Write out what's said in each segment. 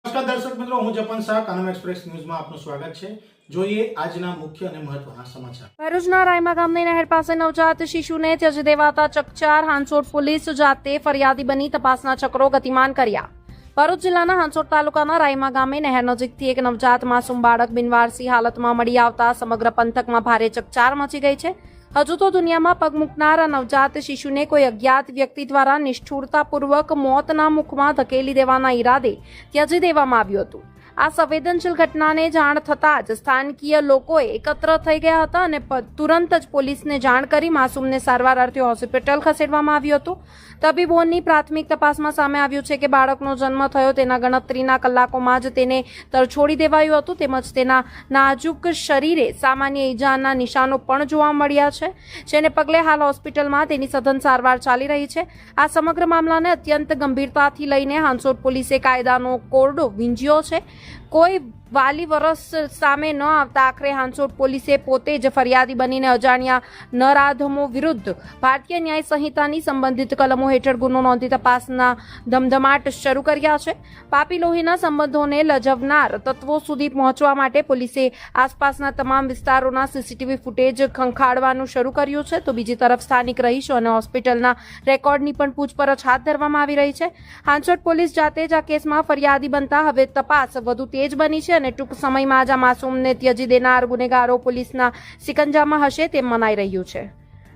નમસ્કાર દર્શક મિત્રો, હું જપન શાહ કાનમ એક્સપ્રેસ ન્યૂઝમાં આપનું સ્વાગત છે। જોઈએ આજના મુખ્ય અને મહત્વના સમાચાર। ભરૂચના રાયમા ગામની નહેર પાસે નવજાત શિશુને ત્યજી દેવાતા ચકચાર। હાંસોટ પોલીસ જાતે ફરિયાદી બની તપાસના ચક્રો ગતિમાન કર્યા। ભરૂચ જિલ્લાના હાંસોટ તાલુકાના રાયમા ગામે નહેર નજીકથી એક નવજાત માસૂમ બાળક બિનવારસી હાલતમાં મળી આવતા સમગ્ર પંથકમાં ભારે ચકચાર મચી ગઈ છે। હજુ તો દુનિયામાં પગ મૂકનાર નવજાત શિશુને કોઈ અજ્ઞાત વ્યક્તિ દ્વારા નિષ્ઠુરતાપૂર્વક મોતના મુખમાં ધકેલી દેવાના ઈરાદે ત્યજી દેવામાં આવ્યું હતું। આ સંવેદનશીલ ઘટનાને જાણ થતાં જ સ્થાનિકીય લોકોએ એકત્ર થઈ ગયા હતા અને તુરંત જ પોલીસને જાણ કરી માસૂમને સારવાર અર્થે હોસ્પિટલ ખસેડવામાં આવ્યું હતું। તબીબોની પ્રાથમિક તપાસમાં સામે આવ્યું છે કે બાળકનો જન્મ થયો તેના ગણતરીના કલાકોમાં જ તેને તરછોડી દેવાયું હતું તેમજ તેના નાજુક શરીરે સામાન્ય ઈજાના નિશાનો પણ જોવા મળ્યા છે, જેને પગલે હાલ હોસ્પિટલમાં તેની સઘન સારવાર ચાલી રહી છે। આ સમગ્ર મામલાને અત્યંત ગંભીરતાથી લઈને હાંસોટ પોલીસે કાયદાનો કોરડો વીંઝ્યો છે। કોઈ વાલી વરસ સામે ન આવતા આખરે હાંસોટ પોલીસે પોતે જ ફરિયાદી બનીને અજાણ્યા નરાધમો વિરુદ્ધ ભારતીય ન્યાય સંહિતાની સંબંધિત કલમો હેઠળ ગુનો નોંધી તપાસના ધમધમાટ શરૂ કર્યા છે। પાપી લોહીના સંબંધોને લજવનાર તત્વો સુધી પહોંચવા માટે પોલીસે આસપાસના તમામ વિસ્તારોના સીસીટીવી ફૂટેજ ખંખાડવાનું શરૂ કર્યું છે, તો બીજી તરફ સ્થાનિક રહીશો અને હોસ્પિટલના રેકોર્ડની પણ પૂછપરછ હાથ ધરવામાં આવી રહી છે। હાંસોટ પોલીસ જાતે જ આ કેસમાં ફરિયાદી બનતા હવે તપાસ વધુ તેજ બની છે અને ટૂંક સમયમાં જ આ માસૂમને ત્યજી દેનાર ગુનેગારો પોલીસના સિકંજામાં હશે તેમ મનાઈ રહ્યું છે।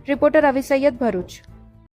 રિપોર્ટર રવિ સૈયદ, ભરૂચ।